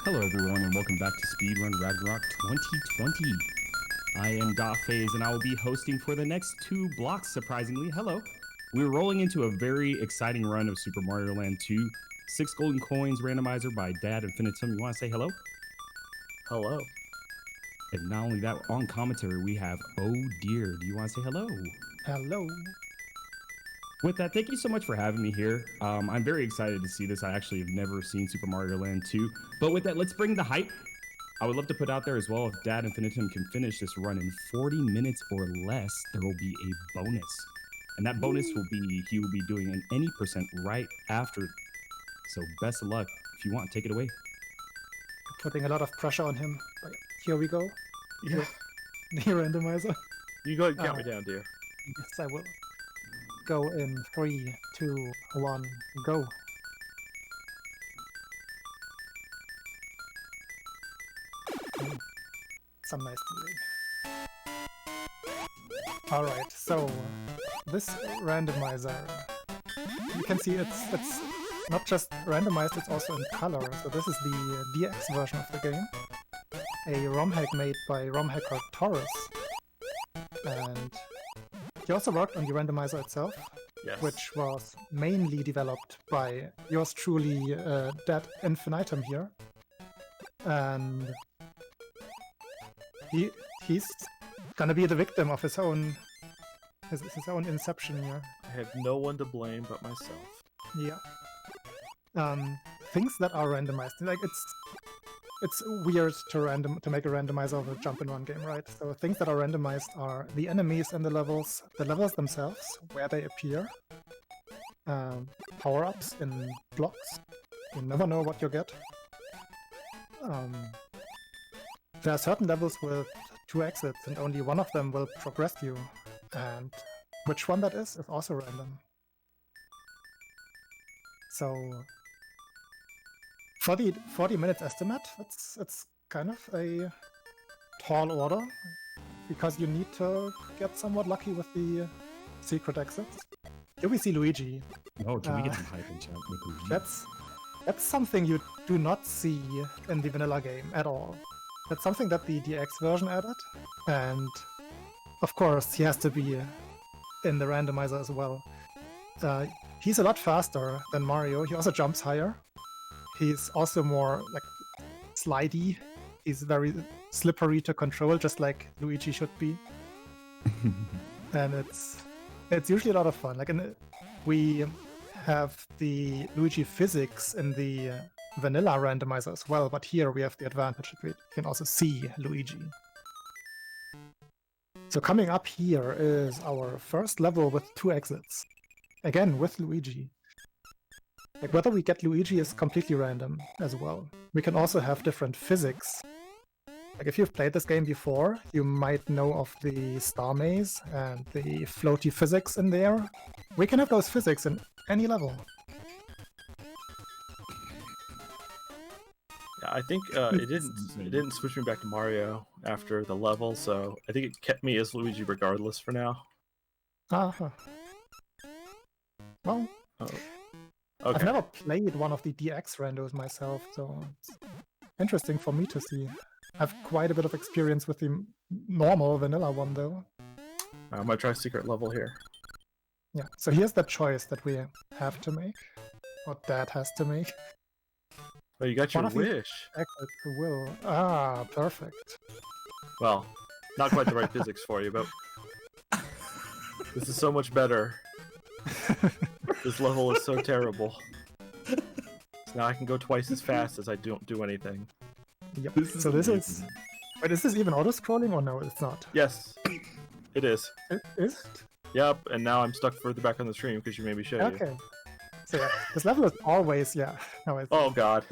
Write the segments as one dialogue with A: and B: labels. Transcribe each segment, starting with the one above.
A: Hello everyone and welcome back to Speedrun Ragnarok 2020. I am DotPhase and I will be hosting for the next 2 blocks, surprisingly. Hello. We're rolling into a very exciting run of Super Mario Land 2. 6 golden coins randomizer by dadinfinit. You want to say hello?
B: Hello.
A: And not only that, on commentary we have Oh Dear. Do you want to say hello?
C: Hello.
A: With that, thank you so much for having me here. I'm very excited to see this. I actually have never seen Super Mario Land 2. But with that, let's bring the hype. I would love to put out there as well, if dadinfinitum can finish this run in 40 minutes or less, there will be a bonus. And that bonus will be, he will be doing an any percent right after. So best of luck. If you want, take it away.
C: Putting a lot of pressure on him. But here we go.
B: Yeah.
C: The randomizer.
B: You go ahead and count me down, dear.
C: Yes, I will. Go in 3, 2, 1, go. Some nice delay. Alright, so this randomizer, you can see it's not just randomized, it's also in color. So this is the DX version of the game. A ROM hack made by ROM hacker Taurus. And he also worked on the randomizer itself,
B: Yes.
C: which was mainly developed by yours truly, dadinfinitum here. And he's gonna be the victim of his own inception here.
B: I have no one to blame but myself.
C: Yeah. Things that are randomized, like it's weird to make a randomizer of a jump and run game, right? So things that are randomized are the enemies and the levels themselves, where they appear, power-ups in blocks. You never know what you get. There are certain levels with 2 exits, and only one of them will progress you. And which one that is also random. So for the 40 minutes estimate, it's kind of a tall order, because you need to get somewhat lucky with the secret exits. Here we see Luigi.
A: Oh, can we get some hype in chat with Luigi?
C: That's something you do not see in the vanilla game at all. That's something that the DX version added, and of course he has to be in the randomizer as well. He's a lot faster than Mario. He also jumps higher. He's also more like slidey. He's very slippery to control, just like Luigi should be. And it's usually a lot of fun. Like we have the Luigi physics in the vanilla randomizer as well, but here we have the advantage that we can also see Luigi. So coming up here is our first level with 2 exits. Again, with Luigi. Like, whether we get Luigi is completely random as well. We can also have different physics. Like, if you've played this game before, you might know of the star maze and the floaty physics in there. We can have those physics in any level.
B: Yeah, I think it didn't switch me back to Mario after the level, so I think it kept me as Luigi regardless for now.
C: Uh-huh. Well,
B: Oh.
C: I've
B: Okay.
C: never played one of the DX randos myself, so it's interesting for me to see. I have quite a bit of experience with the normal vanilla one, though.
B: I'm gonna try secret level here.
C: Yeah, so here's the choice that we have to make, or Dad has to make.
B: Oh, you got
C: One
B: your
C: of these-
B: wish.
C: Exit the will. Ah, perfect.
B: Well, not quite the right physics for you, but this is so much better. This level is so terrible. So now I can go twice as fast as I don't do anything.
C: Yep.
A: This is
C: So this is...
A: amazing.
C: Wait, is this even auto-scrolling or no, it's not?
B: Yes, it is.
C: It is?
B: Yep, and now I'm stuck further back on the stream because you made me show you.
C: Okay. So yeah, this level is always... Yeah. No, it's...
B: Oh god.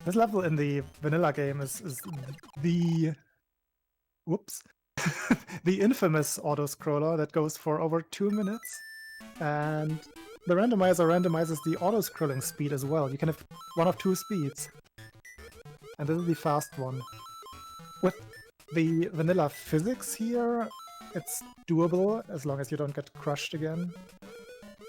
C: This level in the vanilla game is the... Whoops. The infamous auto-scroller that goes for over 2 minutes. And the randomizer randomizes the auto-scrolling speed as well. You can have one of 2 speeds. And this is the fast one. With the vanilla physics here, it's doable as long as you don't get crushed again.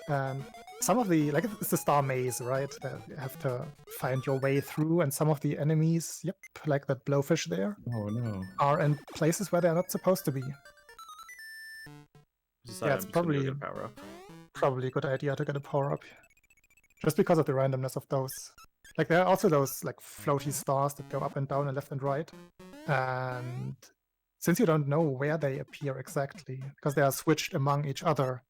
C: And some of the, like, it's the star maze, right? That you have to find your way through, and some of the enemies, yep, like that blowfish there,
A: Oh no.
C: are in places where they're not supposed to be.
B: Decided
C: it's
B: I'm just gonna go
C: probably-
B: get a power up.
C: Probably a good idea to get a power-up. Just because of the randomness of those. Like, there are also those, like, floaty stars that go up and down and left and right. And since you don't know where they appear exactly, because they are switched among each other,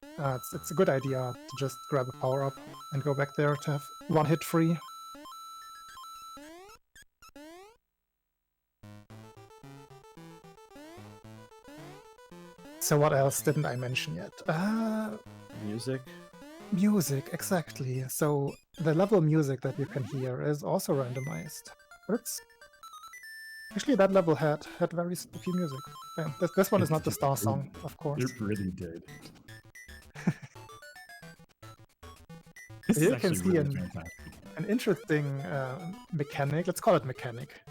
C: it's a good idea to just grab a power-up and go back there to have one hit free. So what else didn't I mention yet?
B: Music.
C: Music, exactly. So the level music that you can hear is also randomized. It's actually, that level had very spooky music. Yeah, this one is not the star song, of course.
A: It really did.
C: You can see
A: fantastic.
C: an interesting mechanic, let's call it mechanic,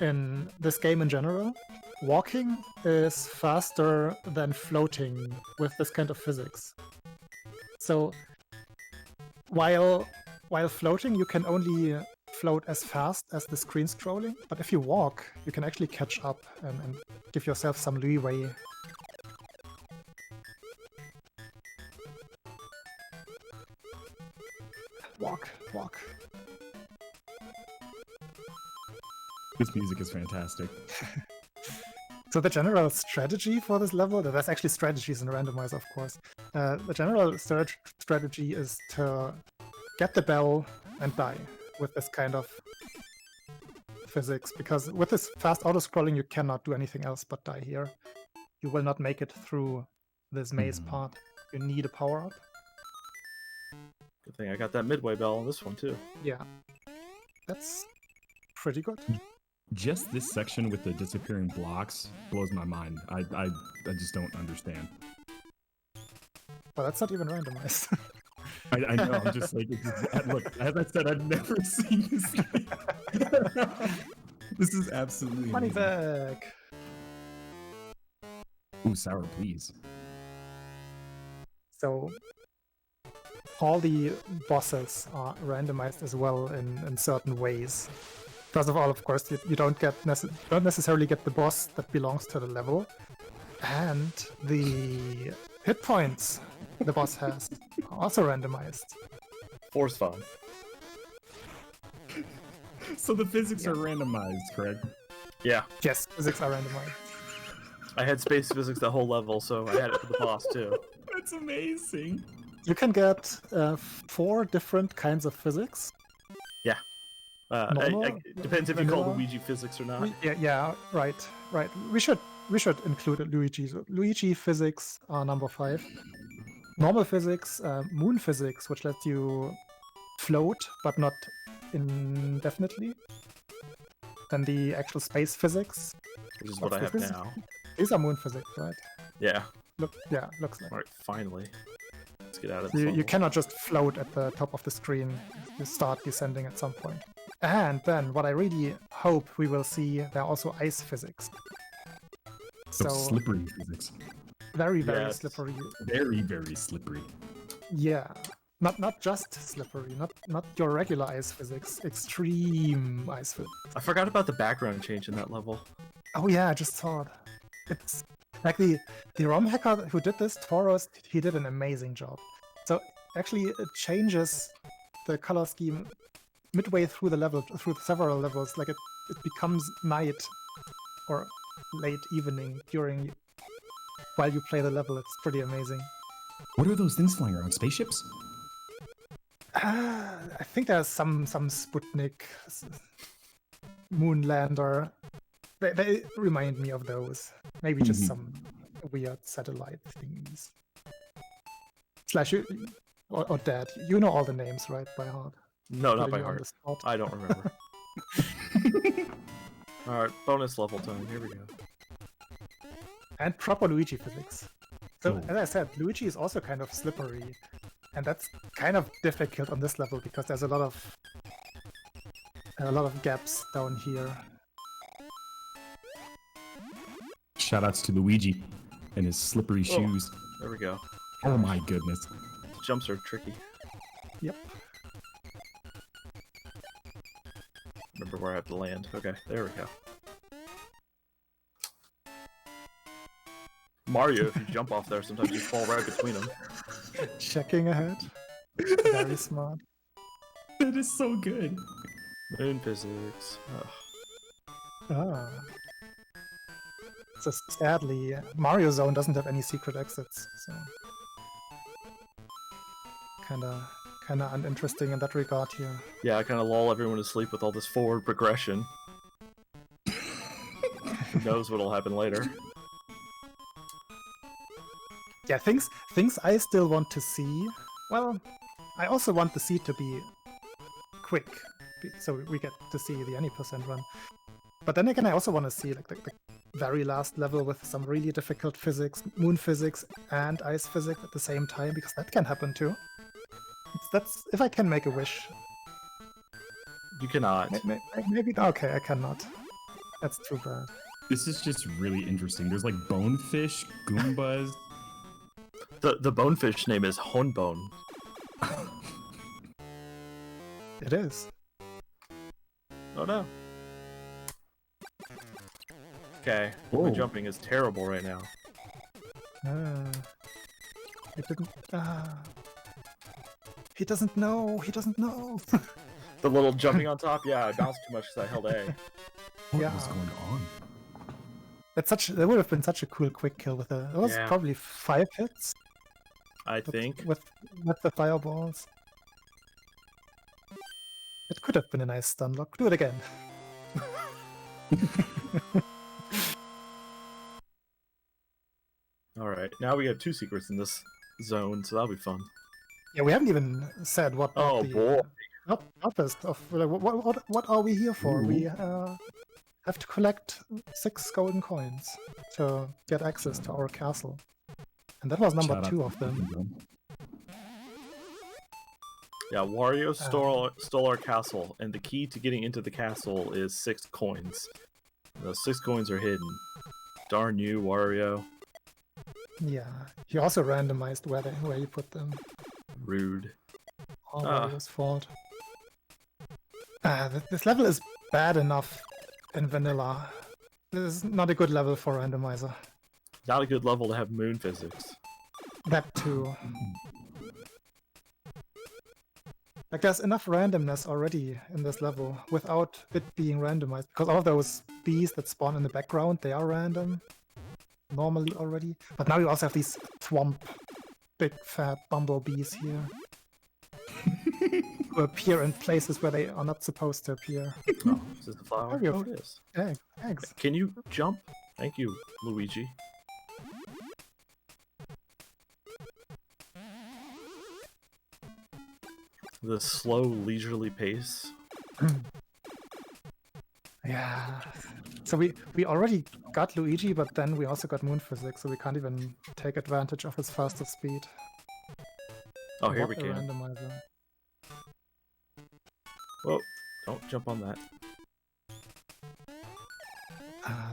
C: in this game in general. Walking is faster than floating with this kind of physics. So while floating, you can only float as fast as the screen scrolling, but if you walk, you can actually catch up and give yourself some leeway. Walk.
A: This music is fantastic.
C: So the general strategy for this level, there's actually strategies in Randomizer, of course. The general strategy is to get the bell and die with this kind of physics, because with this fast auto-scrolling, you cannot do anything else but die here. You will not make it through this maze part. You need a power-up.
B: Good thing I got that midway bell on this one too.
C: Yeah. That's pretty good.
A: Just this section with the disappearing blocks blows my mind. I just don't understand.
C: Well, that's not even randomized.
A: I know. I'm just like, look. As I said, I've never seen this game. This is absolutely
C: Money
A: amazing.
C: back!
A: Ooh, sour, please.
C: So all the bosses are randomized as well in certain ways. First of all, of course, you don't necessarily get the boss that belongs to the level, and the hit points the boss has are also randomized.
B: Force fun.
A: So the physics are randomized, correct?
B: Yeah.
C: Yes, physics are randomized.
B: I had space physics the whole level, so I had it for the boss too.
A: That's amazing.
C: You can get 4 different kinds of physics. Normal,
B: it depends if you call
C: vanilla.
B: Luigi physics or not.
C: Yeah, right. We should include Luigi. So Luigi physics are number 5. Normal physics, moon physics, which lets you float but not indefinitely. Then the actual space physics.
B: Which is what I have
C: Physics?
B: now.
C: These are moon physics, right?
B: Yeah.
C: Looks like.
B: Alright, finally. Let's get out of
C: So
B: this
C: you
B: level.
C: cannot just float at the top of the screen. You start descending at some point. And then what I really hope we will see, there are also ice physics.
A: So
C: So
A: slippery physics.
C: very
B: Yes.
C: slippery.
A: Very, very slippery.
C: Yeah. Not just slippery, not your regular ice physics, extreme ice physics.
B: I forgot about the background change in that level.
C: Oh yeah, I just saw it. It's like the ROM hacker who did this, Tauros, he did an amazing job. So actually it changes the color scheme midway through the level, through several levels. Like it becomes night or late evening while you play the level. It's pretty amazing.
A: What are those things flying around? Spaceships?
C: I think there's some Sputnik moonlander. They remind me of those. Maybe just some weird satellite things. Slash, or Dad. You know all the names, right, by heart?
B: No, not
C: Putting
B: by
C: you on the
B: heart.
C: spot.
B: I don't remember. Alright, bonus level time. Here we go.
C: And proper Luigi physics. So,
A: Cool.
C: as I said, Luigi is also kind of slippery. And that's kind of difficult on this level because there's a lot of gaps down here.
A: Shoutouts to Luigi and his slippery shoes.
B: There we go.
A: Oh my goodness.
B: jumps are tricky.
C: Yep.
B: Remember where I have to land. Okay, there we go. Mario, if you jump off there, sometimes you fall right between them.
C: Checking ahead. Very smart.
A: That is so good.
B: Moon physics. Ugh.
C: Ah. So sadly, Mario Zone doesn't have any secret exits, so kinda uninteresting in that regard here.
B: Yeah, I kind of lull everyone to sleep with all this forward progression. Who knows what'll happen later?
C: Yeah, things I still want to see. Well, I also want the seed to be quick, so we get to see the any % run. But then again, I also want to see like the very last level with some really difficult physics, moon physics and ice physics at the same time, because that can happen too. That's if I can make a wish.
B: You cannot.
C: Maybe okay, I cannot. That's too bad.
A: This is just really interesting. There's like bonefish, Goombas.
B: The bonefish name is Honbone.
C: It is.
B: Oh no. Okay,
A: Whoa.
B: my jumping is terrible right now.
C: It didn't. He doesn't know. He doesn't know.
B: The little jumping on top? Yeah, I bounced too much because I held A.
A: What
C: Yeah.
A: was going on?
C: That would have been such a cool quick kill with it was
B: Yeah.
C: probably 5 hits
B: I think.
C: with the fireballs. It could have been a nice stun lock. Do it again.
B: Alright, now we have 2 secrets in this zone, so that'll be fun.
C: Yeah, we haven't even said what
B: Oh,
C: the
B: boy.
C: purpose of like, what are we here for? We have to collect 6 golden coins to get access to our castle, and that was number
A: Shout out
C: 2
A: to
C: of them.
B: Yeah, Wario stole our castle, and the key to getting into the castle is 6 coins. Those 6 coins are hidden. Darn you, Wario.
C: Yeah, he also randomized where you put them.
B: Rude.
C: All Wario's fault. This level is bad enough in vanilla. This is not a good level for Randomizer.
B: Not a good level to have moon physics.
C: That too. Like there's enough randomness already in this level without it being randomized, because all those bees that spawn in the background, they are random normally already. But now you also have these swamp, big fat bumblebees here. Who appear in places where they are not supposed to appear.
B: Oh, is this the flower?
C: Oh, you
B: Oh,
C: have-
B: it is.
C: Eggs.
B: Can you jump? Thank you, Luigi. The slow, leisurely pace.
C: Yeah. So we already got Luigi, but then we also got moon physics, so we can't even take advantage of his faster speed.
B: Oh, here we
C: What a
B: can.
C: randomizer.
B: Whoa, don't jump on that.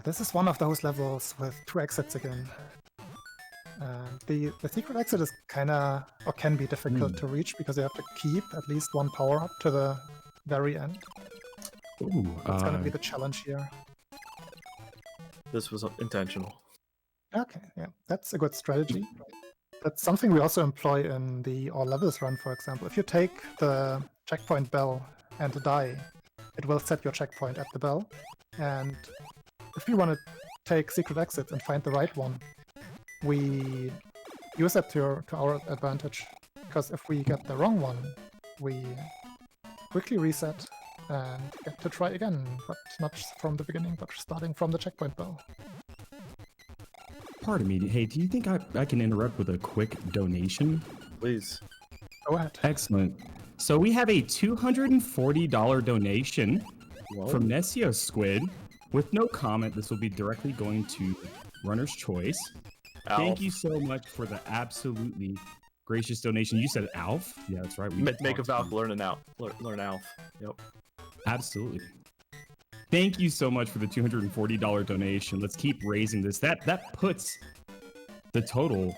C: This is one of those levels with 2 exits again. The secret exit is kinda, or can be difficult to reach because you have to keep at least 1 power up to the very end.
A: Ooh,
C: That's gonna be the challenge here.
B: This was intentional.
C: Okay, yeah, that's a good strategy. That's something we also employ in the all levels run, for example. If you take the checkpoint bell and die, it will set your checkpoint at the bell. And if we want to take secret exits and find the right one, we use that to our advantage. Because if we get the wrong one, we quickly reset and get to try again, but not from the beginning, but starting from the checkpoint bell.
A: Pardon me. Hey, do you think I can interrupt with a quick donation?
B: Please.
C: Go ahead.
A: Excellent. So we have a $240 donation
B: Whoa.
A: from Nessio Squid. With no comment, this will be directly going to Runner's Choice.
B: Alf.
A: Thank you so much for the absolutely gracious donation. You said Alf? Yeah, that's right. We
B: Make a
A: talked
B: Valk,
A: to-
B: learn Alf. Yep.
A: Absolutely. Thank you so much for the $240 donation. Let's keep raising this. That puts the total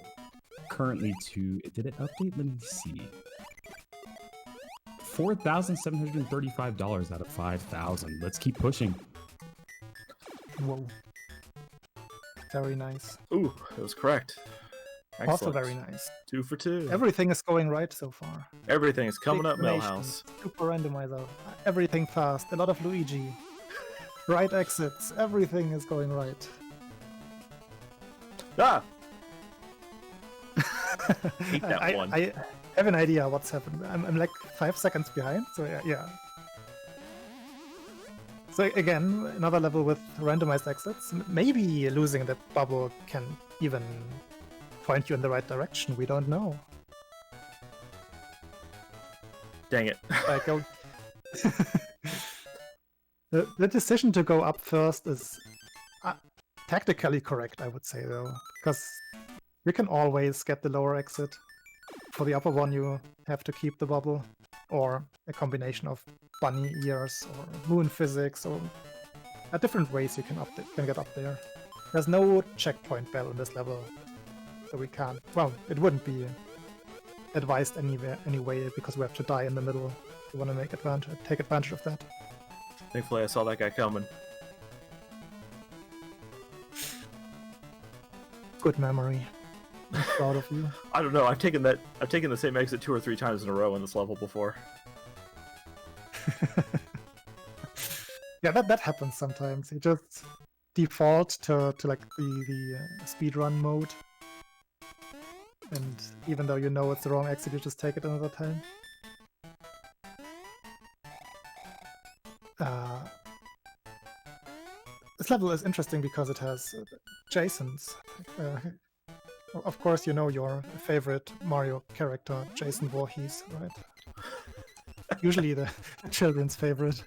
A: currently to, did it update? Let me see. $4,735 out of 5,000. Let's keep pushing.
C: Whoa. Very nice.
B: Ooh, that was correct. Excellent.
C: Also very nice.
B: 2 for 2.
C: Everything is going right so far.
B: Everything is coming
C: Big
B: up,
C: donations,
B: Millhouse.
C: Super randomizer. Everything fast. A lot of Luigi. Right exits. Everything is going right.
B: Ah! Hate that one.
C: I have an idea what's happened. I'm like 5 seconds behind, so yeah. So again, another level with randomized exits. Maybe losing the bubble can even point you in the right direction. We don't know.
B: Dang it.
C: Like, the decision to go up first is tactically correct, I would say, though, because you can always get the lower exit. For the upper one, you have to keep the bubble, or a combination of bunny ears or moon physics, or different ways you can get up there. There's no checkpoint bell in this level, so we can't. Well, it wouldn't be advised anyway, because we have to die in the middle. We want to take advantage of that.
B: Thankfully, I saw that guy coming.
C: Good memory. I'm proud of you.
B: I don't know. I've taken the same exit 2 or 3 times in a row in this level before.
C: Yeah, that happens sometimes. You just default to like the speedrun mode, and even though you know it's the wrong exit, you just take it another time. This level is interesting because it has Jasons. Of course, you know your favorite Mario character, Jason Voorhees, right? Usually the children's favorite.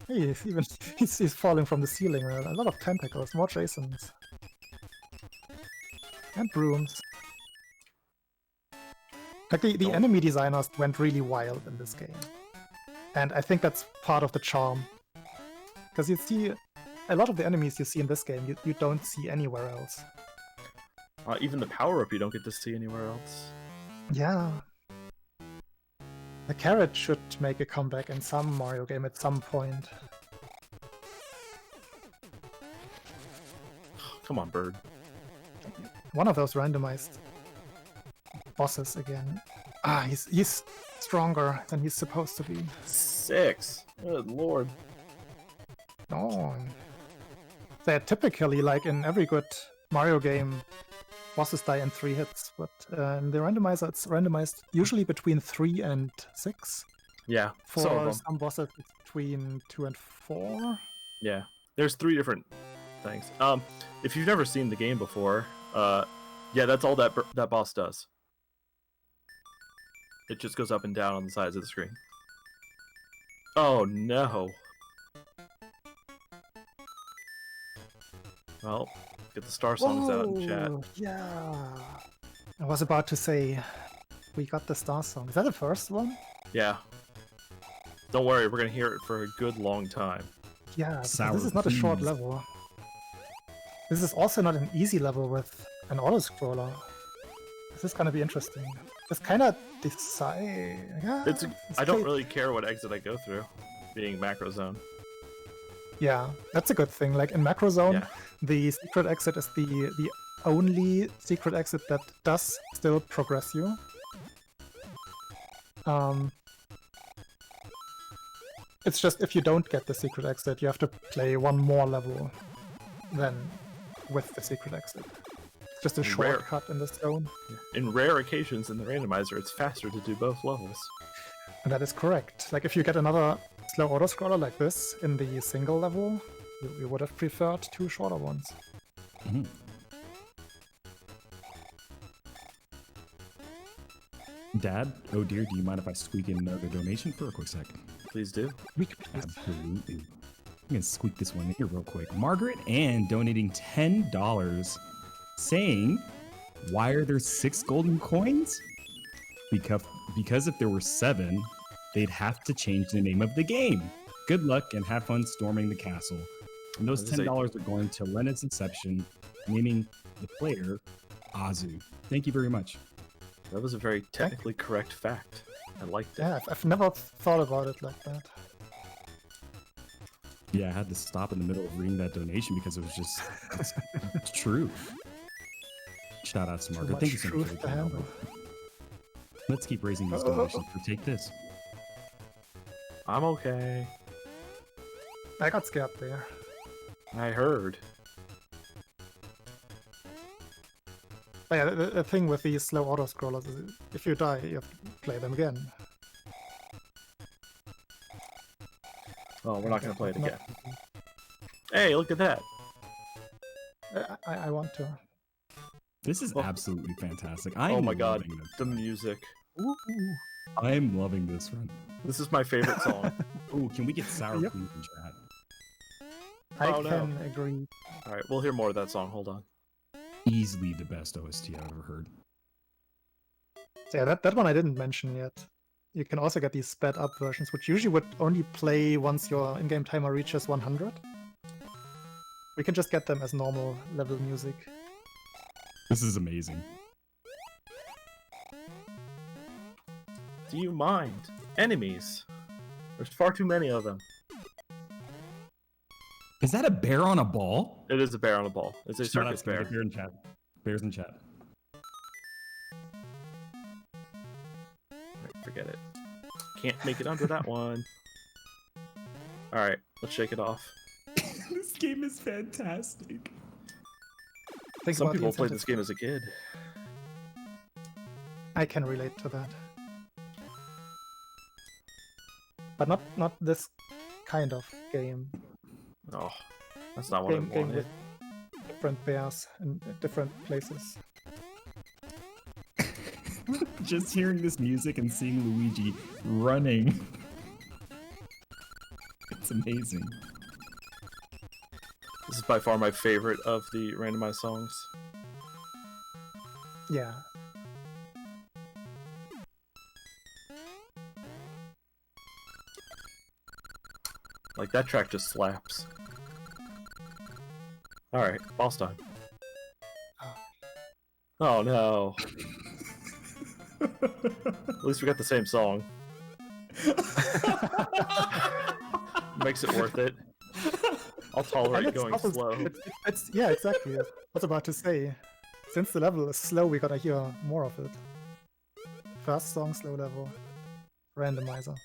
C: Hey, he's falling from the ceiling. A lot of tentacles, more Jasons. And brooms. Like the enemy designers went really wild in this game. And I think that's part of the charm. Because you see, a lot of the enemies you see in this game, you don't see anywhere else.
B: Even the power-up you don't get to see anywhere else.
C: Yeah. The carrot should make a comeback in some Mario game at some point.
B: Come on, bird.
C: One of those randomized bosses again. Ah, he's stronger than he's supposed to be.
B: 6. Good lord.
C: No. They're typically, like in every good Mario game, bosses die in 3 hits, but in the randomizer it's randomized usually between 3 and 6.
B: Yeah,
C: For some bosses it's between 2 and 4.
B: Yeah, there's 3 different things. If you've never seen the game before, yeah, that's all that boss does. It just goes up and down on the sides of the screen. Oh no. Well, get the star songs out in chat.
C: Yeah. I was about to say, we got the star song. Is that the first one?
B: Yeah. Don't worry, we're gonna hear it for a good long time.
C: Yeah, because
A: Sour
C: this is not a short
A: peas.
C: level. This is also not an easy level with an auto-scroller. This is gonna be interesting. It's kind of decide. Yeah,
B: I don't really care what exit I go through, being macro zone.
C: Yeah, that's a good thing. Like in macro zone,
B: Yeah.
C: the secret exit is the only secret exit that does still progress you. It's just if you don't get the secret exit, you have to play one more level than with the secret exit. It's just a
B: Rare.
C: shortcut in this zone.
B: In rare occasions in the randomizer, it's faster to do both levels.
C: And that is correct. Like if you get another slow auto-scroller like this in the single level, you would have preferred 2 shorter ones.
A: Mhm. Dad, oh dear, do you mind if I squeak in another donation for a quick sec?
B: Please do.
A: Absolutely. I'm gonna squeak this one in here real quick. Margaret Ann donating $10, saying, "Why are there 6 golden coins? Because if there were 7, they'd have to change the name of the game. Good luck and have fun storming the castle." And those
B: This is
A: $10 are going to Leonard's Inception, naming the player Azu. Thank you very much.
B: That was a very technically correct fact. I liked it.
C: Yeah, I've never thought about it like that.
A: Yeah, I had to stop in the middle of reading that donation because it was just it's true. Shout out to
C: Too
A: Marco.
C: much
A: Thank you so much
C: truth
A: for
C: to
A: the
C: handle.
A: Let's keep raising these donations. Take this.
B: I'm okay.
C: I got scared there.
B: I heard.
C: But yeah, the thing with these slow auto-scrollers is if you die, you have to play them again.
B: Oh, we're not gonna play it
C: Not-
B: again. Hey, look at that.
C: I want to.
A: This is
B: Oh.
A: absolutely fantastic.
B: Oh my god,
A: loving this.
B: the music.
A: I am loving this run.
B: This is my favorite song.
A: Oh, can we get sour
C: Yep.
A: cream in chat?
C: I
B: Oh, no.
C: can agree.
B: Alright, we'll hear more of that song. Hold on.
A: Easily the best OST I've ever heard.
C: So yeah, that one I didn't mention yet. You can also get these sped up versions, which usually would only play once your in-game timer reaches 100. We can just get them as normal level music.
A: This is amazing.
B: Do you mind? Enemies. There's far too many of them.
A: Is that a bear on a ball?
B: It is a bear on a ball. It's a
A: Shout out
B: circus
A: to
B: bear.
A: bear in chat. Bears in chat.
B: Alright, forget it. Can't make it under that one. Alright, let's shake it off.
A: This game is fantastic.
C: Think
B: Some
C: about the
B: people played
C: incentives.
B: this game as a kid.
C: I can relate to that. But not this kind of game.
B: Oh, that's not what I
C: Game
B: wanted.
C: with different bears in different places.
A: Just hearing this music and seeing Luigi running. It's amazing.
B: This is by far my favorite of the randomized songs.
C: Yeah.
B: Like, that track just slaps. Alright, boss time. Oh no. At least we got the same song. Makes it worth it. I'll tolerate
C: And it's
B: going
C: also-
B: slow.
C: It's yeah, exactly. I was about to say. Since the level is slow, we gotta hear more of it. First song, slow level. Randomizer.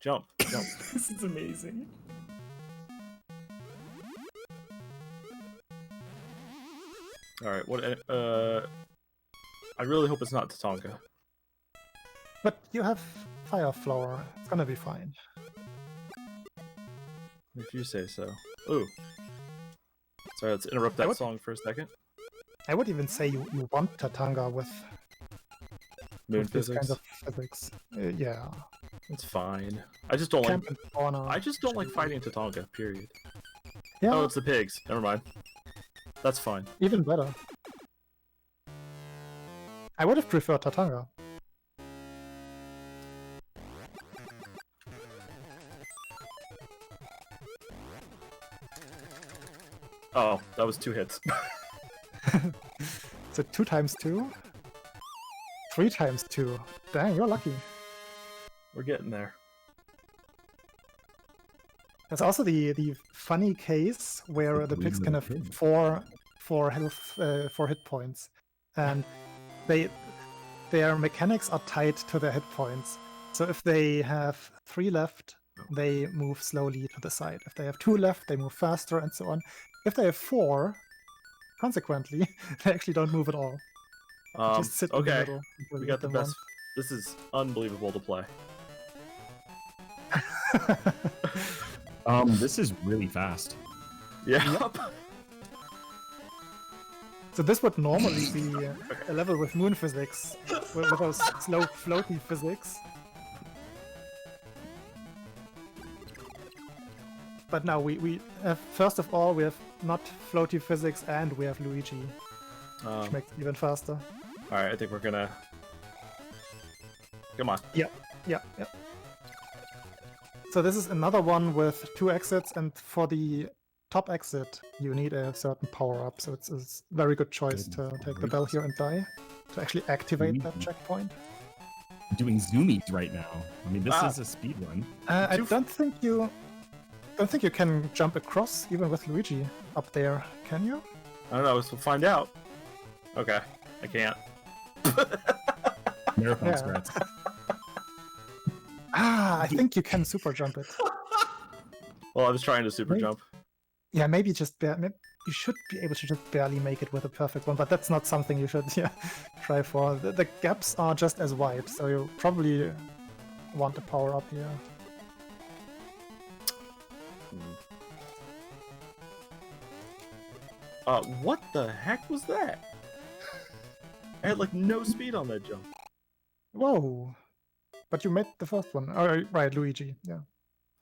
B: Jump, jump.
A: This is amazing.
B: Alright, what, I really hope it's not Tatanka.
C: But you have Fire Flower. It's gonna be fine.
B: If you say so. Ooh. Sorry, let's interrupt that
C: would-
B: song for a second.
C: I would even say you want Tatanga with,
B: Moon
C: with this
B: physics.
C: kind of physics. Yeah.
B: It's fine. I just don't like.
C: Camp and fauna.
B: I just don't like fighting Tatanka. Period.
C: Yeah,
B: Oh, it's the pigs. Never mind. That's fine.
C: even better. I would have preferred Tatanga.
B: Oh, that was 2 hits.
C: Is it 2 times 2? 3 times 2. Dang, you're lucky.
B: We're getting there.
C: There's also the funny case where the pigs can have four hit points, and their mechanics are tied to their hit points. So if they have 3 left, they move slowly to the side. If they have 2 left, they move faster, and so on. If they have 4, consequently, they actually don't move at all. They just sit in the
B: Okay.
C: middle until
B: We
C: you
B: got
C: hit
B: the
C: them
B: best. This is unbelievable to play.
C: once.
A: This is really fast.
B: Yeah.
C: So this would normally be a level with moon physics, with those slow floaty physics. But now we have, first of all, we have not floaty physics and we have Luigi, which makes it even faster.
B: Alright, I think we're gonna... Come on.
C: Yeah. So this is another one with 2 exits, and for the top exit, you need a certain power-up, so it's a very good choice to take the bell here and die, to actually activate that checkpoint.
A: Doing zoomies right now. I mean, this is a speed run.
C: I don't think you can jump across even with Luigi up there, can you?
B: I don't know, we'll find out. Okay, I can't.
A: Marathon
C: Yeah.
A: strats.
C: I think you can super jump it.
B: Well, I was trying to super
C: Wait.
B: jump.
C: Yeah, maybe you should be able to just barely make it with a perfect one, but that's not something you should try for. The gaps are just as wide, so you probably want a power up here.
B: What the heck was that? I had like no speed on that jump.
C: Whoa! But you made the first one. Oh, right, Luigi. Yeah.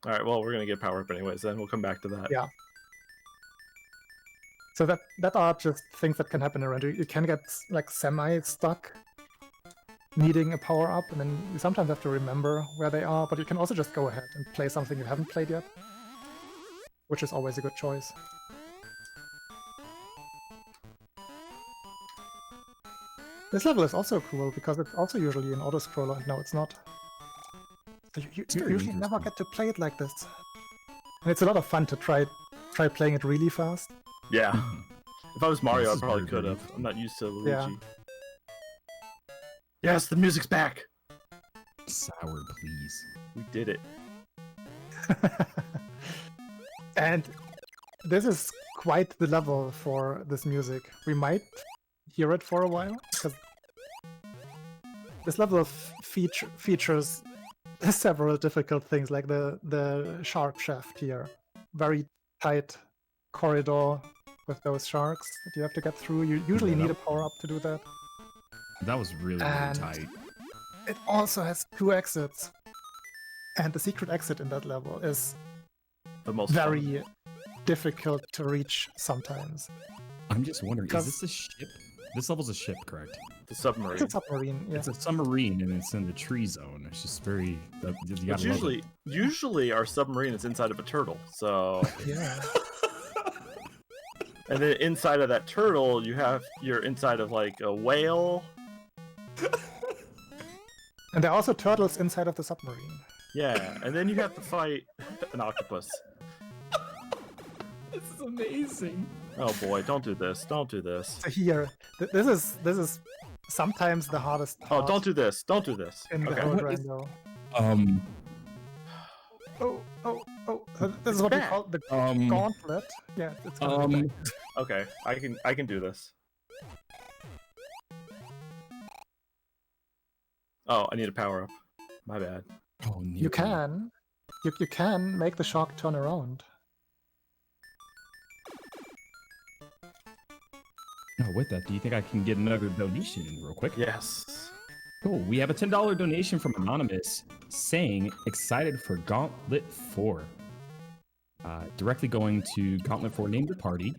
B: All right, well, we're gonna get power up anyways. Then we'll come back to that.
C: Yeah. So that are just things that can happen around you. You can get like semi-stuck, needing a power up, and then you sometimes have to remember where they are. But you can also just go ahead and play something you haven't played yet, which is always a good choice. This level is also cool because it's also usually an auto-scroller, and no, it's not. So you
A: very
C: usually never
A: interesting.
C: get to play it like this. And it's a lot of fun to try playing it really fast.
B: Yeah. If I was Mario, I
A: This is
B: probably
A: very
B: could have.
A: brief.
B: I'm not used to Luigi.
C: Yeah.
B: Yes, the music's back.
A: Sour, please.
B: We did it.
C: And this is quite the level for this music. We might hear it for a while, because this level of features several difficult things, like the shark shaft here. Very tight corridor with those sharks that you have to get through. You usually need a power-up to do that.
A: That was really, really
C: And-
A: tight.
C: It also has 2 exits. And the secret exit in that level is
B: The most
C: very difficult to reach sometimes.
A: I'm just wondering,
C: Because-
A: is this a ship? This level's a ship, correct?
B: fun. The submarine.
C: It's a submarine, yeah.
A: It's a submarine and it's in the tree zone. It's just very. You
B: Which
A: gotta love it.
B: usually our submarine is inside of a turtle. So,
C: Yeah.
B: and then inside of that turtle, you're inside of like a whale.
C: And there are also turtles inside of the submarine.
B: Yeah, and then you have to fight an octopus.
A: This is amazing.
B: Oh boy, don't do this. Don't do this.
C: So here, this is sometimes the hardest part
B: Oh, don't do this. Don't do this.
C: in the
B: Okay.
C: whole
A: What is-
C: rando. Oh. So this is what we
B: back.
C: call the
A: Um,
C: gauntlet. Yeah, it's gonna be back.
B: Okay, I can do this. Oh, I need a power up. My bad.
A: Oh,
C: You can make the shark turn around.
A: Now, with that, do you think I can get another donation in real quick?
B: Yes.
A: Cool. We have a $10 donation from Anonymous saying, excited for Gauntlet 4. Directly going to Gauntlet 4, name your party,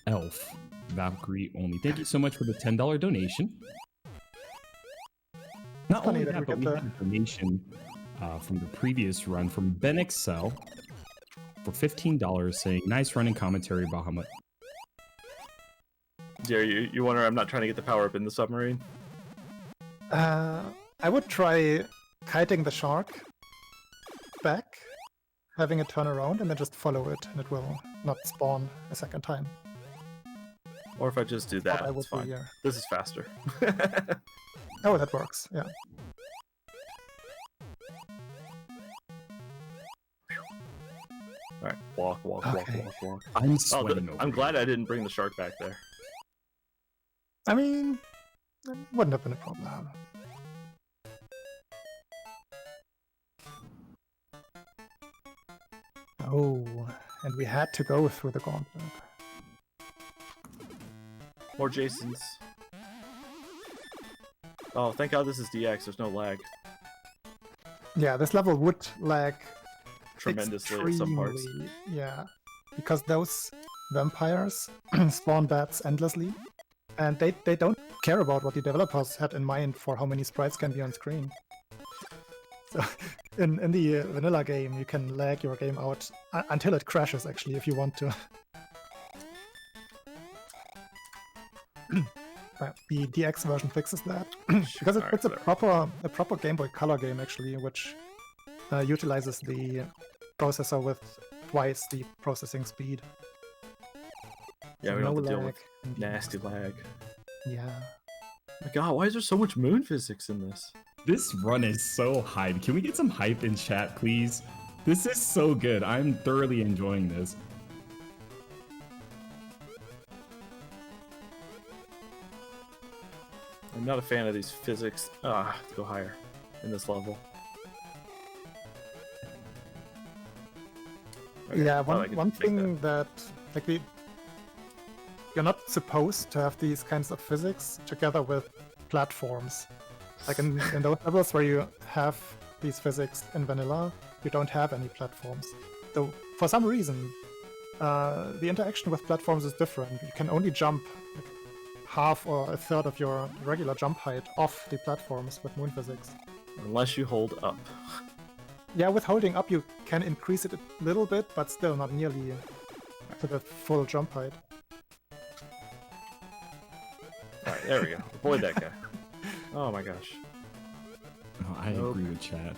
A: Elf, Valkyrie only. Thank you so much for the $10 donation. Not
C: Funny
A: only
C: that
A: that,
C: we
A: but
C: get
A: we had a donation from the previous run from Ben Excel for $15 saying, nice running commentary, Bahamut.
B: Yeah, you wonder I'm not trying to get the power up in the submarine?
C: I would try kiting the shark back, having it turn around, and then just follow it, and it will not spawn a second time.
B: Or if I just do
C: What
B: that,
C: I would
B: it's
C: do,
B: fine.
C: yeah.
B: This is faster.
C: Oh, that works. Yeah.
B: Alright, walk.
C: Okay.
A: I'm
B: Oh,
A: sweating
B: I'm
A: over
B: glad I didn't bring the shark back there.
C: I mean, it wouldn't have been a problem. Oh, and we had to go through the gauntlet.
B: More Jasons. Oh, thank God this is DX. There's no lag.
C: Yeah, this level would lag
B: Tremendously at some parts.
C: extremely, yeah, because those vampires spawn bats endlessly, and they don't care about what the developers had in mind for how many sprites can be on screen. So in the vanilla game, you can lag your game out until it crashes, actually, if you want to. the DX version fixes that because
B: Alright,
C: it's a
B: whatever.
C: proper Game Boy Color game actually, which utilizes the processor with twice the processing speed.
B: Yeah,
C: So
B: we don't
C: no
B: have to deal
C: lag
B: with
C: indeed.
B: nasty lag.
C: Yeah.
B: My god, why is there so much moon physics in this?
A: This run is so hype. Can we get some hype in chat, please? This is so good. I'm thoroughly enjoying this.
B: I'm not a fan of these physics. Ah, to go higher in this level. Okay,
C: Yeah,
B: thought I could
C: one
B: make
C: thing that like you're not supposed to have these kinds of physics together with platforms. Like in those levels where you have these physics in vanilla, you don't have any platforms. So for some reason, the interaction with platforms is different. You can only jump like, half or a third of your regular jump height off the platforms with moon physics.
B: Unless you hold up.
C: Yeah, with holding up you can increase it a little bit, but still not nearly to the full jump height.
B: Alright, there we go. Avoid that guy. Oh my gosh.
A: Oh, I
B: Nope.
A: agree with Chad.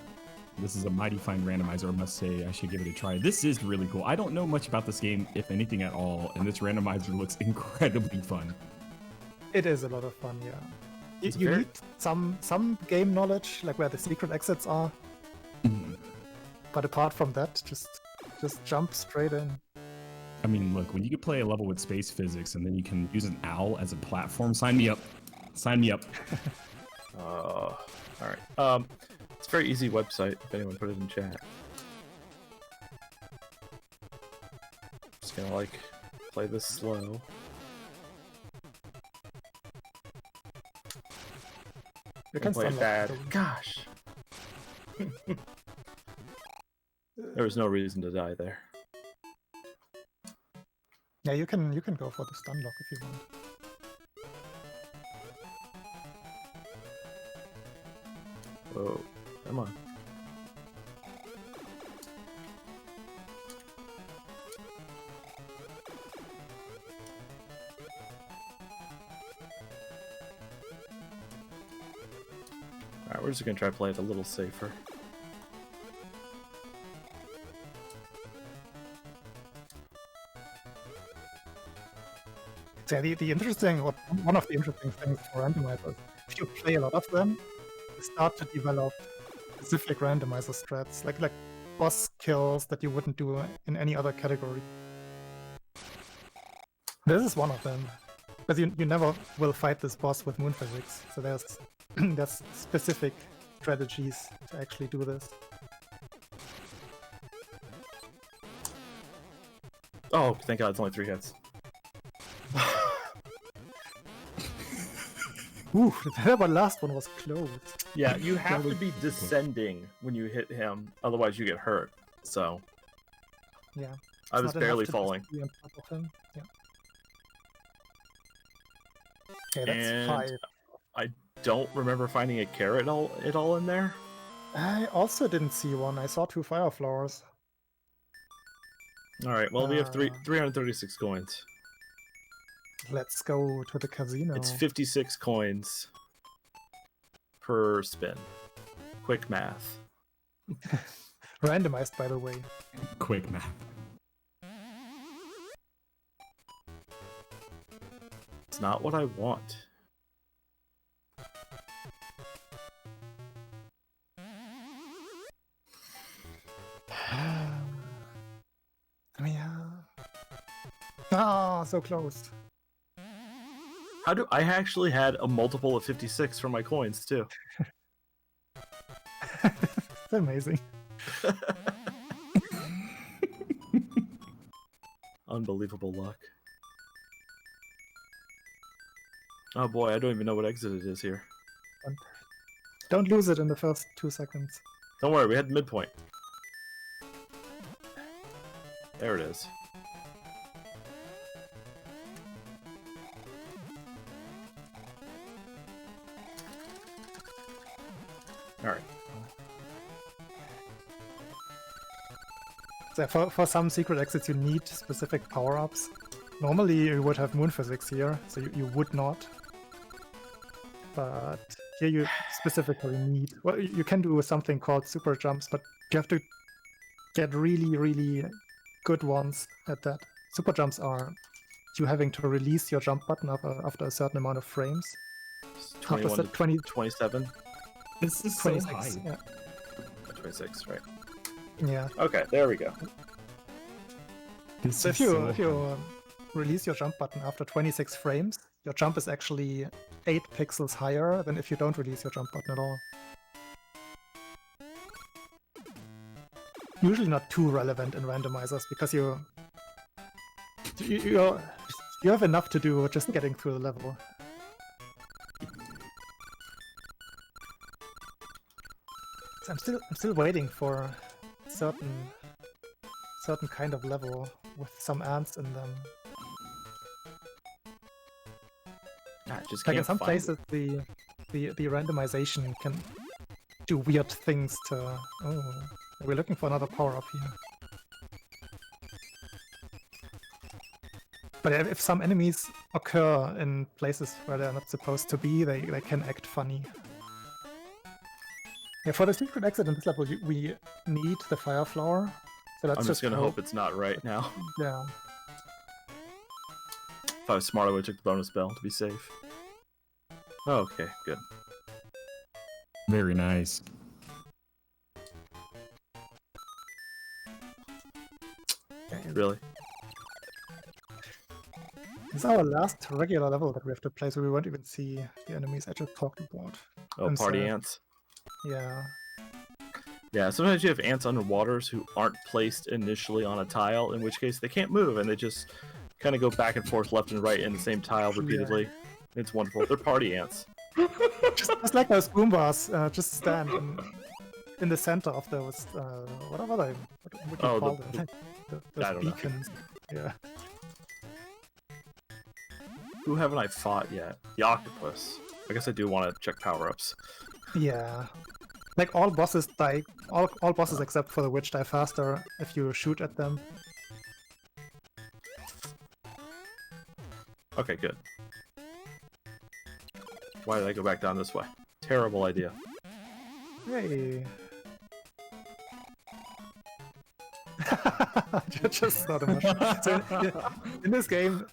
A: This is a mighty fine randomizer. I must say I should give it a try. This is really cool. I don't know much about this game, if anything at all, and this randomizer looks incredibly fun.
C: It is a lot of fun, yeah.
B: It's
C: You
B: very-
C: need some game knowledge, like where the secret exits are, but apart from that, just jump straight in.
A: I mean, look, when you can play a level with space physics and then you can use an owl as a platform, sign me up. Sign me up.
B: Alright. It's a very easy website, if anyone put it in chat. Just gonna, like, play this slow.
C: You can
B: Play it
C: stun
B: bad.
C: lock.
B: Gosh! There was no reason to die there.
C: Yeah, you can go for the stun lock if you want.
B: Whoa. Come on. Alright, we're just gonna try to play it a little safer.
C: So yeah, one of the interesting things for randomizers, if you play a lot of them, you start to develop specific randomizer strats, like boss kills that you wouldn't do in any other category. This is one of them, because you never will fight this boss with moon physics, so there's there's specific strategies to actually do this.
B: Oh, thank god, it's only 3 hits.
C: Ooh, that last one was close.
B: Yeah, you have to be descending when you hit him, otherwise you get hurt. So,
C: Yeah.
B: I
C: it's
B: was
C: not enough
B: barely
C: to just
B: falling.
C: be on top of him. Yeah. Okay, that's
B: And
C: 5.
B: I don't remember finding a carrot at all in there.
C: I also didn't see one. I saw 2 fire flowers.
B: All right, well we have
C: 336
B: 336 coins.
C: Let's go to the casino.
B: It's 56 coins per spin. Quick math.
C: Randomized, by the way.
A: Quick math.
B: It's not what I want.
C: I mean, ah, so close.
B: How do I actually had a multiple of 56 for my coins too?
C: It's amazing.
B: Unbelievable luck. Oh boy, I don't even know what exit it is here.
C: Don't lose it in the first 2 seconds.
B: Don't worry, we had midpoint. There it is. Alright.
C: So for some secret exits, you need specific power-ups. Normally, you would have moon physics here, so you would not. but here you specifically need. Well, you can do something called super jumps, but you have to get really, really good ones at that. Super jumps are you having to release your jump button after a certain amount of frames.
B: It's
C: After
B: 21 to
C: 20,
B: 27.
A: This is so
C: 26.
A: high.
C: Yeah.
B: 26, right?
C: Yeah.
B: Okay, there we go.
A: This
C: So
A: is
C: if you
A: high.
C: release your jump button after 26 frames, your jump is actually 8 pixels higher than if you don't release your jump button at all. Usually not too relevant in randomizers because you have enough to do just getting through the level. So I'm still waiting for certain kind of level with some ants in them.
B: I just
C: Like
B: can't
C: in some
B: find
C: places, the randomization can do weird things to. Oh, we're looking for another power up here. But if some enemies occur in places where they're not supposed to be, they can act funny. Yeah, for the secret exit in this level, we need the fire flower. So let's
B: I'm just gonna
C: hope.
B: hope it's not right now.
C: Yeah.
B: If I was smart, I would have took the bonus bell to be safe. Okay, good.
A: Very nice.
B: Really?
C: It's our last regular level that we have to play, so we won't even see the enemies I just talked about.
B: Oh,
C: I'm
B: party
C: sorry.
B: ants.
C: Yeah.
B: Yeah, sometimes you have ants underwaters who aren't placed initially on a tile, in which case they can't move and they just kind of go back and forth left and right in the same tile repeatedly. It's wonderful. They're party ants.
C: Just like those Goombas, just stand in the center of those, what are they? What would you
B: Oh,
C: call
B: the-
C: them? Those
B: I don't know.
C: beacons. Yeah.
B: Who haven't I fought yet? The octopus. I guess I do want to check power-ups.
C: Yeah. Like all bosses die, all bosses except for the witch die faster if you shoot at them.
B: Okay, good. Why did I go back down this way? Terrible idea.
C: Yay. Just not a mushroom. So in this game,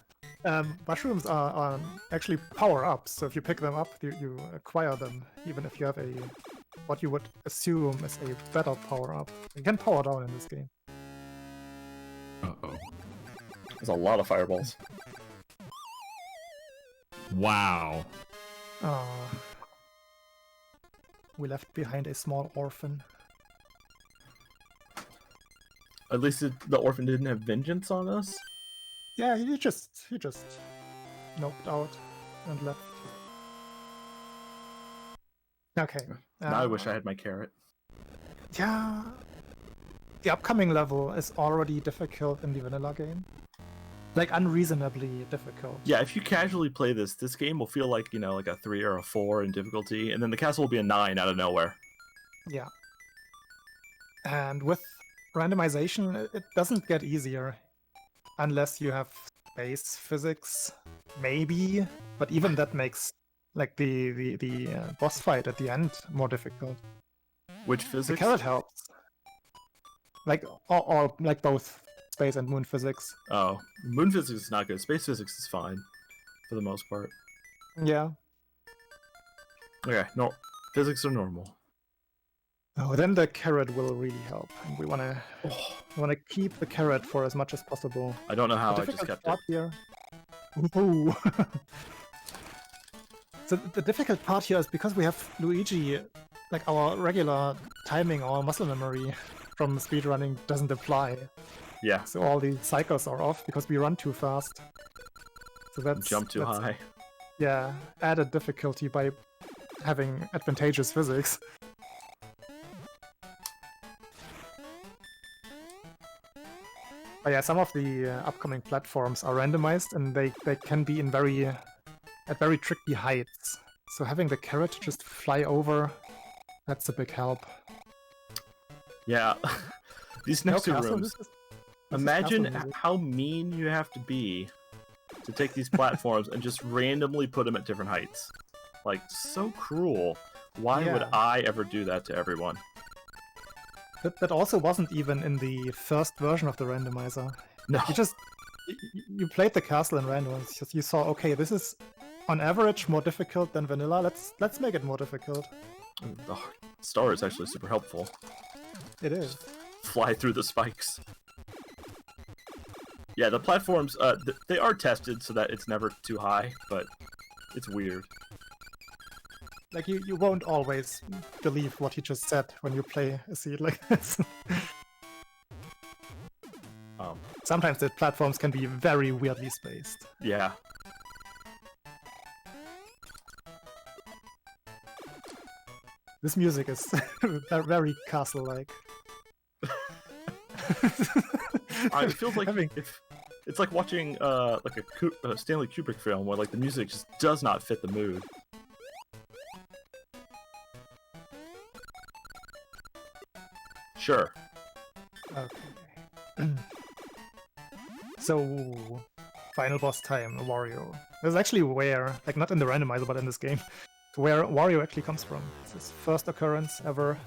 C: mushrooms are actually power-ups. So if you pick them up, you acquire them, even if you have what you would assume is a better power-up. You can power down in this game.
A: Uh-oh.
B: There's a lot of fireballs.
A: Wow.
C: We left behind a small orphan.
B: At least the orphan didn't have vengeance on us.
C: Yeah, he just knocked out and left. Okay.
B: Now I wish I had my carrot.
C: Yeah. The upcoming level is already difficult in the vanilla game. Like unreasonably difficult.
B: Yeah, if you casually play this game will feel like, like a 3 or a 4 in difficulty, and then the castle will be a 9 out of nowhere.
C: Yeah. And with randomization, it doesn't get easier. Unless you have space physics, maybe. But even that makes like the boss fight at the end more difficult.
B: Which
C: The
B: physics?
C: carrot helps. Like or like both space and moon physics.
B: Oh, moon physics is not good. Space physics is fine, for the most part.
C: Yeah.
B: Okay, no, physics are normal.
C: Oh, then the carrot will really help. And we wanna keep the carrot for as much as possible.
B: I don't know how
C: The
B: I just
C: difficult
B: kept it.
C: part here. Ooh. So the difficult part here is because we have Luigi, like our regular timing or muscle memory from speedrunning doesn't apply.
B: Yeah,
C: So all the cycles are off because we run too fast. So that's
B: jump too high.
C: Yeah, added difficulty by having advantageous physics. But yeah, some of the upcoming platforms are randomized and they can be in at very tricky heights. So having the carrot just fly over, that's a big help.
B: Yeah, these next two
C: castle,
B: rooms.
C: this is
B: Imagine
C: castle music.
B: how mean you have to be to take these platforms and just randomly put them at different heights. Like, so cruel. Why would
C: Yeah.
B: I ever do that to everyone?
C: That also wasn't even in the first version of the randomizer.
B: No.
C: You played the castle in random. It's just you saw, okay, this is on average more difficult than vanilla. Let's make it more difficult.
B: The star is actually super helpful.
C: It is.
B: Fly through the spikes. Yeah, the platforms, they are tested so that it's never too high, but it's weird.
C: Like you won't always believe what he just said when you play a seed like this. Sometimes the platforms can be very weirdly spaced.
B: Yeah.
C: This music is very castle-like.
B: It feels like
C: Having-
B: it's like watching like a Stanley Kubrick film where like the music just does not fit the mood. Sure.
C: Okay. So, final boss time, Wario. This is actually where, like not in the randomizer, but in this game, where Wario actually comes from. It's his first occurrence ever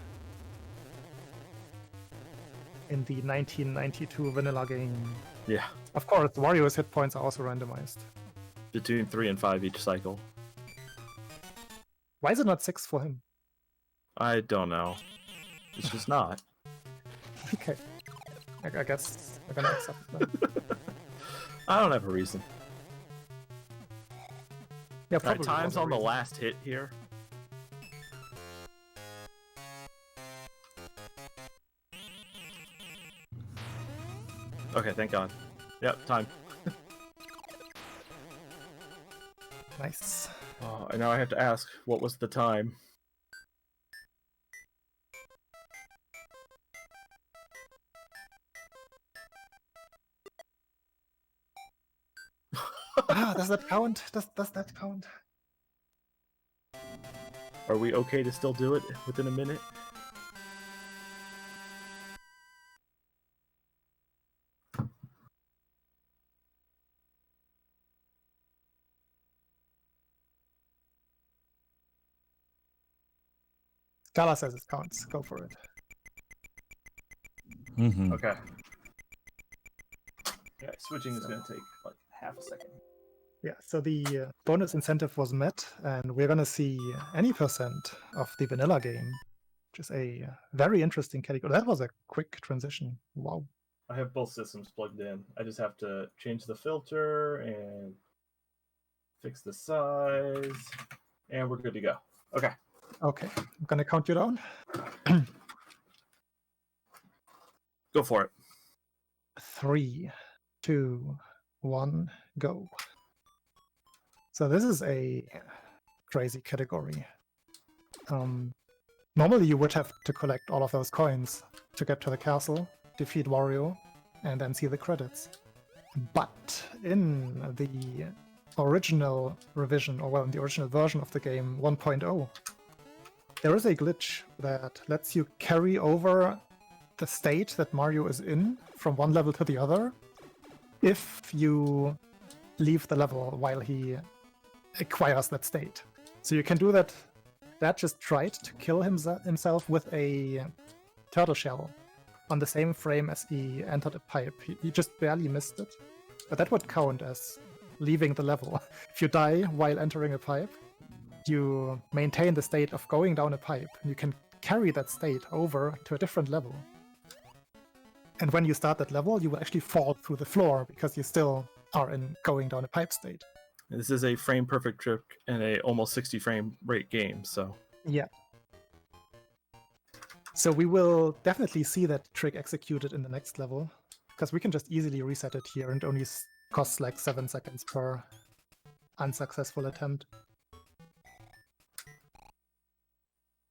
C: in the 1992 vanilla game.
B: Yeah.
C: Of course, Wario's hit points are also randomized.
B: Between 3 and 5 each cycle.
C: Why is it not 6 for him?
B: I don't know. It's just not.
C: Okay. I guess we're gonna accept that.
B: I don't have a reason.
C: Yeah,
B: Alright,
C: probably.
B: time's
C: was a
B: on the
C: reason.
B: last hit here. Okay, thank God. Yep, time.
C: Nice.
B: Oh, and now I have to ask, what was the time?
C: Does that count? Does that count?
B: Are we okay to still do it within a minute?
C: Gala says it counts. Go for it.
A: Mm-hmm.
B: Okay. Yeah, switching is going to take like half a second.
C: Yeah, so the bonus incentive was met, and we're gonna see any percent of the vanilla game, which is a very interesting category. That was a quick transition. Wow.
B: I have both systems plugged in. I just have to change the filter and fix the size, and we're good to go. Okay.
C: Okay, I'm gonna count you down.
B: Go for it.
C: 3, 2, 1, go. So this is a crazy category. Normally you would have to collect all of those coins to get to the castle, defeat Wario, and then see the credits. But in the original revision, or well, in the original version of the game 1.0, there is a glitch that lets you carry over the state that Mario is in from one level to the other if you leave the level while he acquires that state. So you can do that. Dad just tried to kill himself with a turtle shell on the same frame as he entered a pipe. He just barely missed it. But that would count as leaving the level. If you die while entering a pipe, you maintain the state of going down a pipe. You can carry that state over to a different level. And when you start that level, you will actually fall through the floor because you still are in going down a pipe state.
B: This is a frame perfect trick in a almost 60 frame rate game, so
C: Yeah. So we will definitely see that trick executed in the next level, because we can just easily reset it here and only costs like 7 seconds per unsuccessful attempt.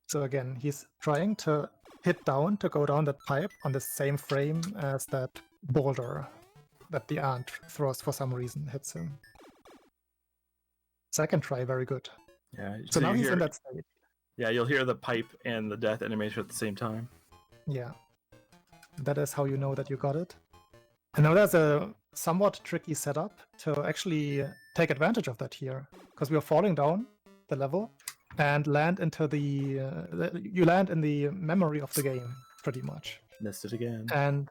C: So again, he's trying to hit down to go down that pipe on the same frame as that boulder that the ant throws for some reason hits him. Second try, very good.
B: yeah.
C: So now
B: you
C: he's
B: hear,
C: in that state.
B: Yeah, you'll hear the pipe and the death animation at the same time.
C: Yeah. That is how you know that you got it. And now there's a somewhat tricky setup to actually take advantage of that here. Because we are falling down, the level and land into you land in the memory of the game, pretty much.
B: Missed it again.
C: And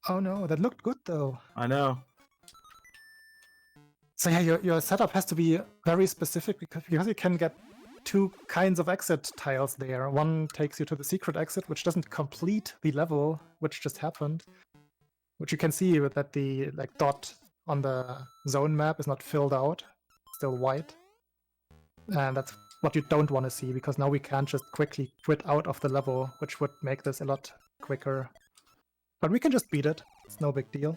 C: oh no, that looked good though.
B: I know.
C: So yeah, your setup has to be very specific because you can get two kinds of exit tiles there. One takes you to the secret exit, which doesn't complete the level which just happened, which you can see that the dot on the zone map is not filled out, still white. And that's what you don't want to see, because now we can't just quickly quit out of the level, which would make this a lot quicker. But we can just beat it. It's no big deal.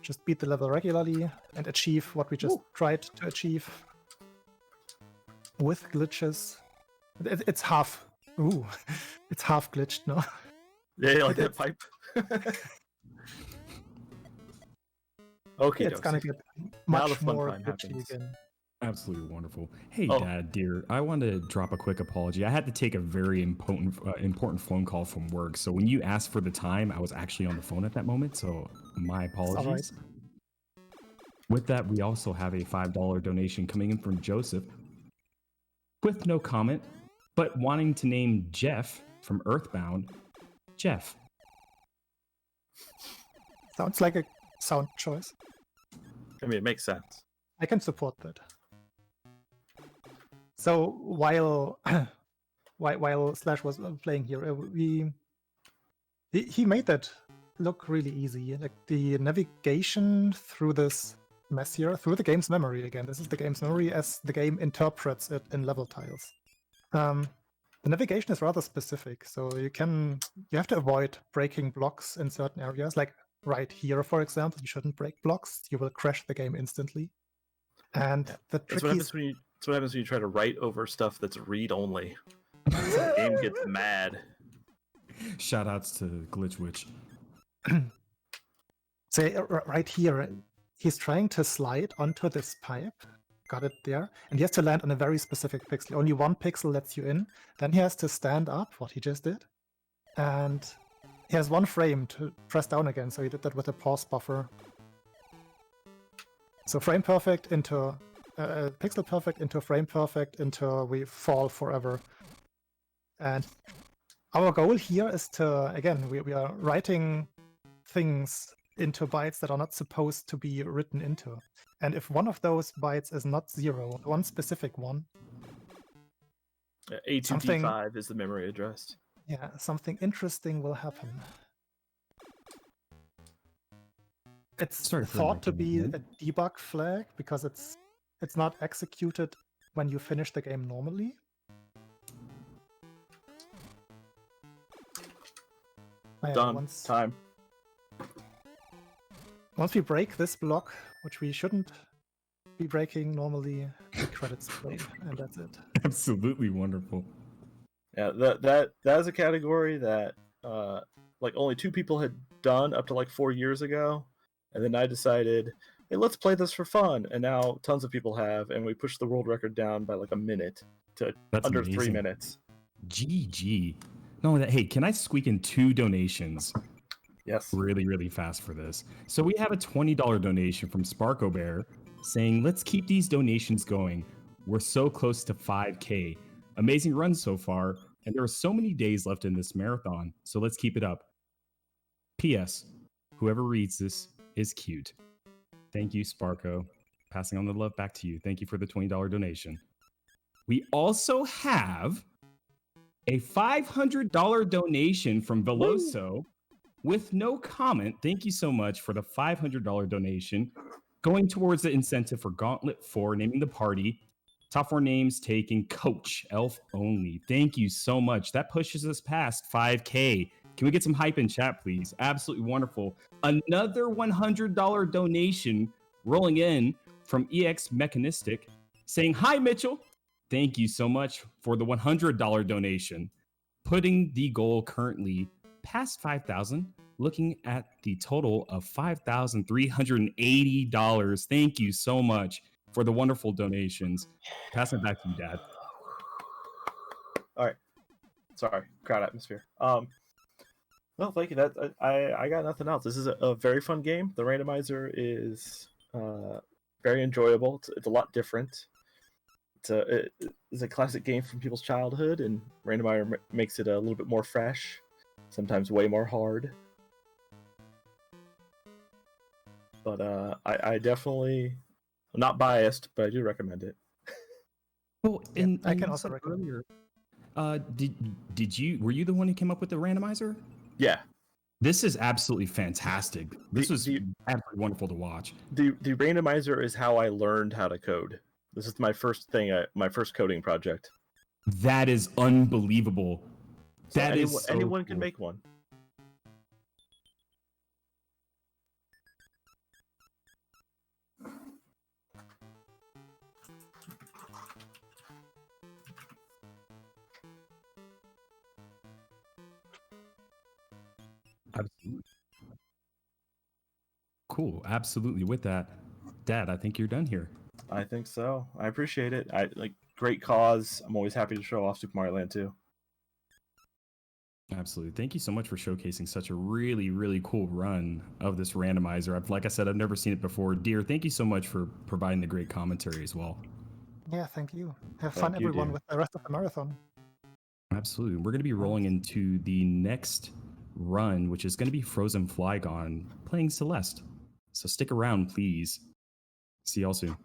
C: Just beat the level regularly and achieve what we just tried to achieve. With glitches. It's half... Ooh. It's half glitched, no?
B: Yeah, like that pipe. Okay,
C: It's gonna get
B: Now the
C: much
B: fun
C: more
B: time
C: glitchy
B: happens.
C: again.
A: Absolutely wonderful. Hey,
B: Oh.
A: Dad, dear, I wanted to drop a quick apology. I had to take a very important phone call from work. So when you asked for the time, I was actually on the phone at that moment. So my apologies. With that, we also have a $5 donation coming in from Joseph with no comment, but wanting to name Jeff from Earthbound. Jeff.
C: Sounds like a sound choice.
B: I mean, it makes sense.
C: I can support that. So while Slash was playing here, he made that look really easy. Like the navigation through this mess here, through the game's memory again. This is the game's memory as the game interprets it in level tiles. The navigation is rather specific, so you have to avoid breaking blocks in certain areas. Like right here, for example, you shouldn't break blocks. You will crash the game instantly. And the
B: That's what happens when you try to write over stuff that's read only. The game gets mad.
A: Shout outs to Glitch Witch.
C: So right here, he's trying to slide onto this pipe. Got it there. And he has to land on a very specific pixel. Only one pixel lets you in. Then he has to stand up, what he just did. And he has one frame to press down again. So he did that with a pause buffer. So frame perfect into pixel perfect into frame perfect into we fall forever. And our goal here is to, again, we are writing things into bytes that are not supposed to be written into. And if one of those bytes is not 0, one specific one,
B: A2D5 is the memory address.
C: yeah, something interesting will happen. It's thought to be a debug flag because it's not executed when you finish the game normally.
B: Done. Time.
C: Once we break this block, which we shouldn't be breaking normally, the credits play, and that's it.
A: Absolutely wonderful.
B: Yeah, that is a category that like only 2 people had done up to like 4 years ago, and then I decided, hey, let's play this for fun, and now tons of people have, and we pushed the world record down by like a minute to under
A: amazing.
B: 3 minutes.
A: GG. No, hey, can I squeak in 2 donations?
B: Yes.
A: Really, really fast for this. So we have a $20 donation from Sparko Bear saying, let's keep these donations going. We're so close to 5K. Amazing run so far, and there are so many days left in this marathon, so let's keep it up. P.S. Whoever reads this is cute. Thank you, Sparko. Passing on the love back to you. Thank you for the $20 donation. We also have a $500 donation from Veloso with no comment. Thank you so much for the $500 donation going towards the incentive for Gauntlet 4, naming the party. Top 4 names taken, Coach, Elf only. Thank you so much. That pushes us past 5K. Can we get some hype in chat, please? Absolutely wonderful. Another $100 donation rolling in from EX Mechanistic saying, hi, Mitchell. Thank you so much for the $100 donation. Putting the goal currently past 5,000, looking at the total of $5,380. Thank you so much for the wonderful donations. Passing it back to you, Dad.
B: All right. Sorry, crowd atmosphere. Well, thank you. That I got nothing else. This is a very fun game. The randomizer is very enjoyable. It's a lot different. it's a classic game from people's childhood, and Randomizer makes it a little bit more fresh, sometimes way more hard. But I definitely, I'm not biased, but I do recommend it.
A: Well,
C: Yeah,
A: and
C: I
A: and
C: can
A: you
C: also
A: said
C: recommend.
A: earlier, were you the one who came up with the randomizer?
B: Yeah.
A: This is absolutely fantastic. This was
B: the
A: absolutely wonderful to watch.
B: the Randomizer is how I learned how to code. This is my first my first coding project.
A: That is unbelievable.
B: So
A: That is so
B: anyone can
A: cool.
B: make one.
A: Absolutely. Cool. Absolutely. With that, Dad, I think you're done here.
B: I think so. I appreciate it. I like great cause. I'm always happy to show off Super Mario Land 2.
A: Absolutely. Thank you so much for showcasing such a really, really cool run of this randomizer. Like I said, I've never seen it before. Dear, thank you so much for providing the great commentary as well.
C: Yeah, thank you. Have
B: Thank
C: fun,
B: you,
C: everyone,
B: dear.
C: with the rest of the marathon.
A: Absolutely. We're going to be rolling into the next run, which is going to be Frozen Flygon playing Celeste. So stick around, please. See y'all soon.